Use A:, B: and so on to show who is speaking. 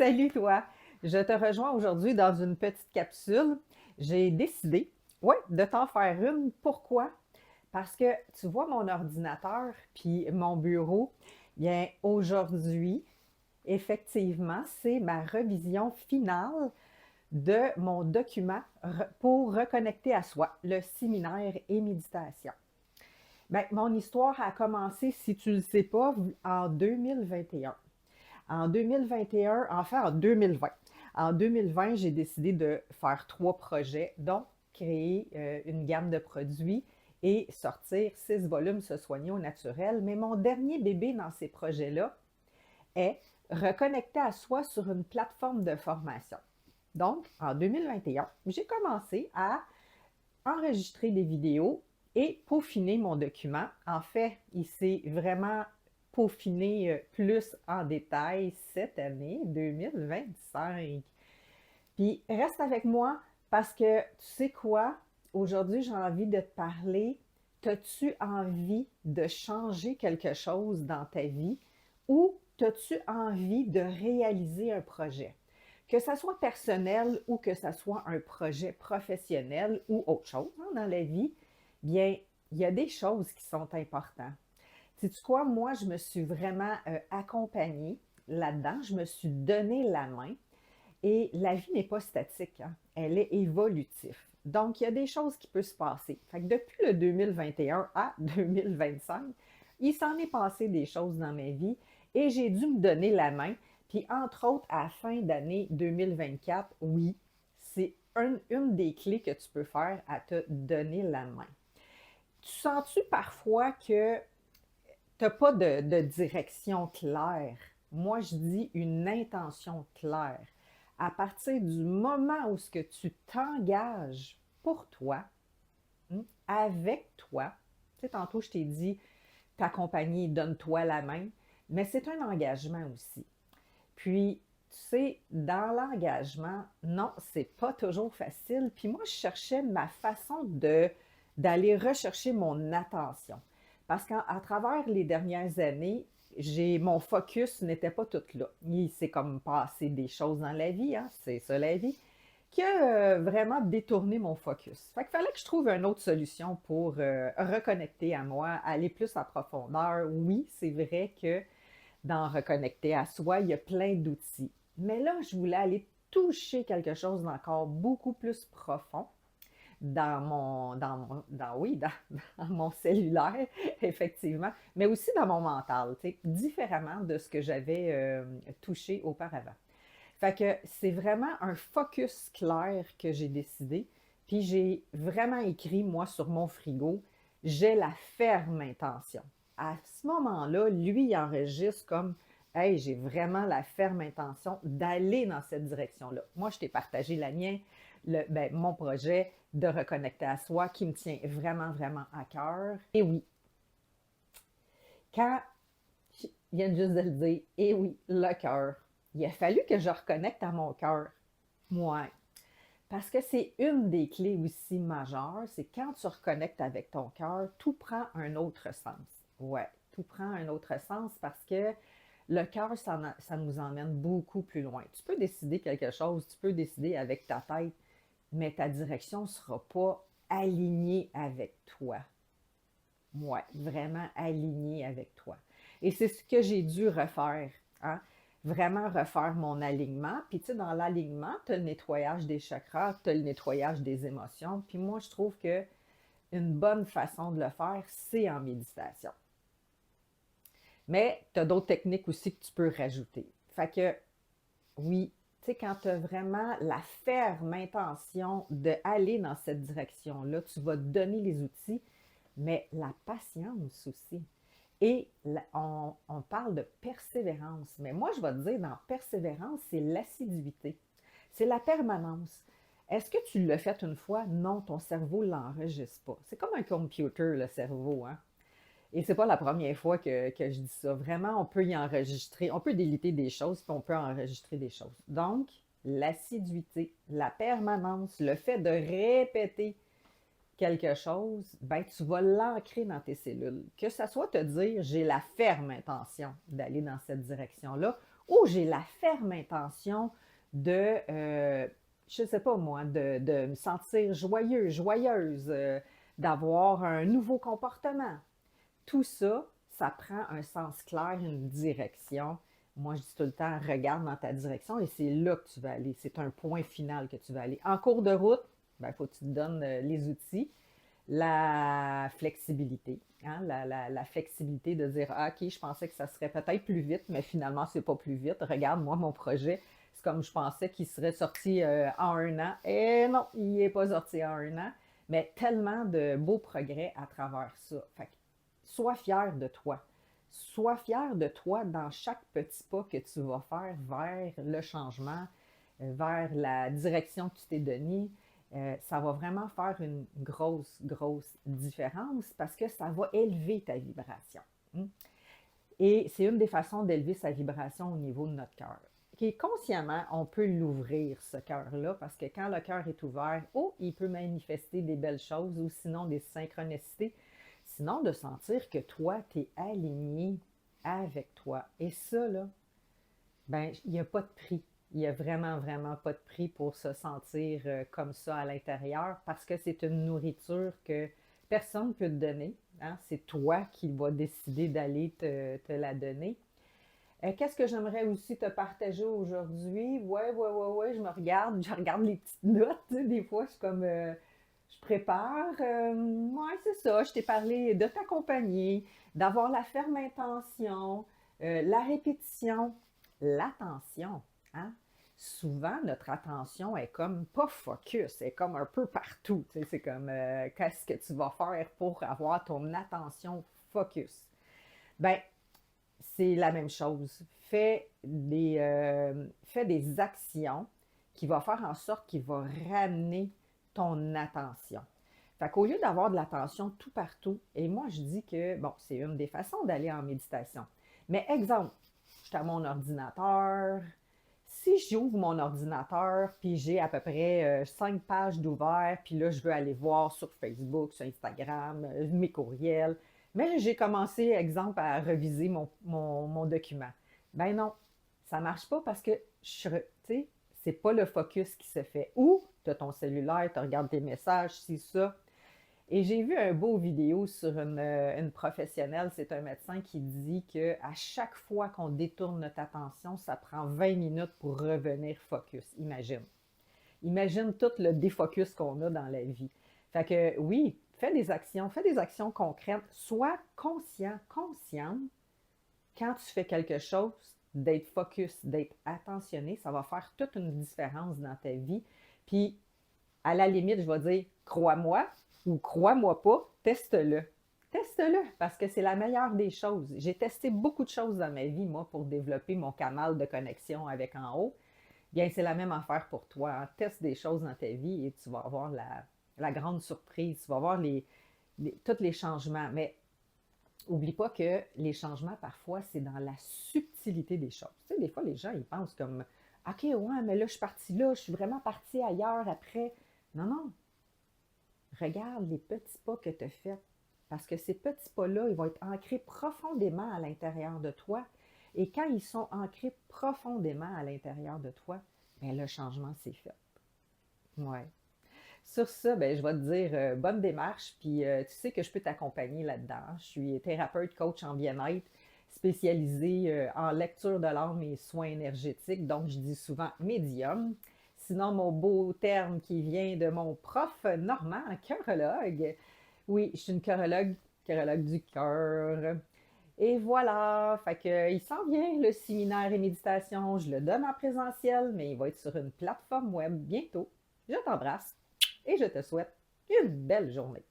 A: Salut toi! Je te rejoins aujourd'hui dans une petite capsule. J'ai décidé, ouais, de t'en faire une. Pourquoi? Parce que tu vois mon ordinateur puis mon bureau, bien aujourd'hui, effectivement, c'est ma revision finale de mon document pour reconnecter à soi, le séminaire et méditation. Bien, mon histoire a commencé, si tu ne le sais pas, en 2021. En 2021, enfin en 2020. En 2020, j'ai décidé de faire 3 projets, dont créer une gamme de produits et sortir 6 volumes Se soigner au naturel. Mais mon dernier bébé dans ces projets-là est reconnecter à soi sur une plateforme de formation. Donc, en 2021, j'ai commencé à enregistrer des vidéos et peaufiner mon document. En fait, il s'est vraiment peaufiné plus en détail cette année 2025. Puis reste avec moi parce que tu sais quoi? Aujourd'hui, j'ai envie de te parler. T'as-tu envie de changer quelque chose dans ta vie ou t'as-tu envie de réaliser un projet? Que ça soit personnel ou que ça soit un projet professionnel ou autre chose dans la vie, bien, il y a des choses qui sont importantes. Sais-tu quoi? Moi, je me suis vraiment accompagnée là-dedans. Je me suis donné la main et la vie n'est pas statique, hein. Elle est évolutive. Donc, il y a des choses qui peuvent se passer. Fait que depuis le 2021 à 2025, il s'en est passé des choses dans ma vie et j'ai dû me donner la main. Puis, entre autres, à la fin d'année 2024, oui, c'est une des clés que tu peux faire à te donner la main. Tu sens-tu parfois que tu n'as pas de direction claire? Moi, je dis une intention claire. À partir du moment où ce que tu t'engages pour toi, avec toi, tu sais, tantôt je t'ai dit, t'accompagner, donne-toi la main, mais c'est un engagement aussi. Puis, tu sais, dans l'engagement, non, c'est pas toujours facile. Puis moi, je cherchais ma façon d'aller rechercher mon attention. Parce qu'à travers les dernières années, mon focus n'était pas tout là. Il s'est comme passé des choses dans la vie, hein, c'est ça la vie, qui a vraiment détourné mon focus. Fait qu'il fallait que je trouve une autre solution pour reconnecter à moi, aller plus en profondeur. Oui, c'est vrai que dans Reconnecter à soi, il y a plein d'outils. Mais là, je voulais aller toucher quelque chose d'encore beaucoup plus profond dans mon cellulaire, effectivement, mais aussi dans mon mental, tu sais, différemment de ce que j'avais touché auparavant. Fait que c'est vraiment un focus clair que j'ai décidé, puis j'ai vraiment écrit, moi, sur mon frigo, j'ai la ferme intention. À ce moment-là, lui, il enregistre comme, hey, j'ai vraiment la ferme intention d'aller dans cette direction-là. Moi, je t'ai partagé la mienne, mon projet de reconnecter à soi qui me tient vraiment, vraiment à cœur. Et oui, quand ils viennent juste de le dire, et oui, le cœur. Il a fallu que je reconnecte à mon cœur. Moi, parce que c'est une des clés aussi majeures, c'est quand tu reconnectes avec ton cœur, tout prend un autre sens. Ouais, tout prend un autre sens parce que le cœur, ça nous emmène beaucoup plus loin. Tu peux décider quelque chose, tu peux décider avec ta tête, mais ta direction ne sera pas alignée avec toi. Ouais, vraiment alignée avec toi. Et c'est ce que j'ai dû refaire, hein? Vraiment refaire mon alignement. Puis, tu sais, dans l'alignement, tu as le nettoyage des chakras, tu as le nettoyage des émotions. Puis, moi, je trouve que une bonne façon de le faire, c'est en méditation. Mais tu as d'autres techniques aussi que tu peux rajouter. Fait que, oui, tu sais, quand tu as vraiment la ferme intention d'aller dans cette direction-là, tu vas te donner les outils, mais la patience aussi. Et on parle de persévérance. Mais moi, je vais te dire, dans persévérance, c'est l'assiduité. C'est la permanence. Est-ce que tu l'as fait une fois? Non, ton cerveau ne l'enregistre pas. C'est comme un computer, le cerveau, hein? Et c'est pas la première fois que je dis ça. Vraiment, on peut y enregistrer, on peut déliter des choses, puis on peut enregistrer des choses. Donc, l'assiduité, la permanence, le fait de répéter quelque chose, ben, tu vas l'ancrer dans tes cellules. Que ça soit te dire, j'ai la ferme intention d'aller dans cette direction-là, ou j'ai la ferme intention de, je ne sais pas moi, de me sentir joyeux, joyeuse, d'avoir un nouveau comportement. Tout ça, ça prend un sens clair, une direction. Moi, je dis tout le temps, regarde dans ta direction et c'est là que tu vas aller. C'est un point final que tu vas aller. En cours de route, il faut que tu te donnes les outils, la flexibilité. Hein, la flexibilité de dire, ah, OK, je pensais que ça serait peut-être plus vite, mais finalement, c'est pas plus vite. Regarde, moi, mon projet, c'est comme je pensais qu'il serait sorti en un an. Et non, il n'est pas sorti en un an. Mais tellement de beaux progrès à travers ça. Fait que, sois fier de toi. Sois fier de toi dans chaque petit pas que tu vas faire vers le changement, vers la direction que tu t'es donnée. Ça va vraiment faire une grosse, grosse différence parce que ça va élever ta vibration. Hmm? Et c'est une des façons d'élever sa vibration au niveau de notre cœur. Et consciemment, on peut l'ouvrir, ce cœur-là, parce que quand le cœur est ouvert, oh, il peut manifester des belles choses ou sinon des synchronicités. Sinon, de sentir que toi, tu es aligné avec toi. Et ça, là, ben, il n'y a pas de prix. Il n'y a vraiment, vraiment pas de prix pour se sentir comme ça à l'intérieur parce que c'est une nourriture que personne ne peut te donner. Hein? C'est toi qui vas décider d'aller te la donner. Qu'est-ce que j'aimerais aussi te partager aujourd'hui? Ouais, je regarde les petites notes. Tu sais, des fois, je suis comme, je prépare. Ouais, c'est ça, je t'ai parlé de t'accompagner, d'avoir la ferme intention, la répétition, l'attention. Hein? Souvent, notre attention est comme pas focus, elle est comme un peu partout. Tu sais, c'est comme, qu'est-ce que tu vas faire pour avoir ton attention focus? Ben, c'est la même chose. Fais des actions qui vont faire en sorte qu'il va ramener ton attention. Fait qu'au lieu d'avoir de l'attention tout partout, et moi je dis que, bon, c'est une des façons d'aller en méditation. Mais exemple, je suis à mon ordinateur. Si j'ouvre mon ordinateur, puis j'ai à peu près 5 pages d'ouvert, puis là, je veux aller voir sur Facebook, sur Instagram, mes courriels, mais j'ai commencé, exemple, à reviser mon document. Ben non, ça ne marche pas parce que, tu sais, c'est pas le focus qui se fait. Ou tu as ton cellulaire, tu regardes tes messages, c'est ça. Et j'ai vu un beau vidéo sur une professionnelle, c'est un médecin qui dit qu'à chaque fois qu'on détourne notre attention, ça prend 20 minutes pour revenir focus. Imagine. Imagine tout le défocus qu'on a dans la vie. Fait que oui, fais des actions concrètes, sois conscient, consciente quand tu fais quelque chose, d'être focus, d'être attentionné, ça va faire toute une différence dans ta vie. Puis, à la limite, je vais dire, crois-moi ou crois-moi pas, teste-le. Teste-le, parce que c'est la meilleure des choses. J'ai testé beaucoup de choses dans ma vie, moi, pour développer mon canal de connexion avec en haut. Bien, c'est la même affaire pour toi. Hein. Teste des choses dans ta vie et tu vas avoir la grande surprise. Tu vas voir tous les changements. Mais oublie pas que les changements, parfois, c'est dans la subtilité des choses. Tu sais, des fois, les gens, ils pensent comme, OK, ouais, mais là, je suis partie là, je suis vraiment partie ailleurs après. Non, non. Regarde les petits pas que tu as faits. Parce que ces petits pas-là, ils vont être ancrés profondément à l'intérieur de toi. Et quand ils sont ancrés profondément à l'intérieur de toi, bien, le changement s'est fait. Ouais. Sur ça, ben, je vais te dire bonne démarche, puis tu sais que je peux t'accompagner là-dedans. Je suis thérapeute, coach en bien-être, spécialisée en lecture de l'âme et soins énergétiques, donc je dis souvent médium. Sinon, mon beau terme qui vient de mon prof normand, chorologue. Oui, je suis une chorologue, chorologue du cœur. Et voilà, fait que, il s'en vient le séminaire et méditation. Je le donne en présentiel, mais il va être sur une plateforme web bientôt. Je t'embrasse et je te souhaite une belle journée.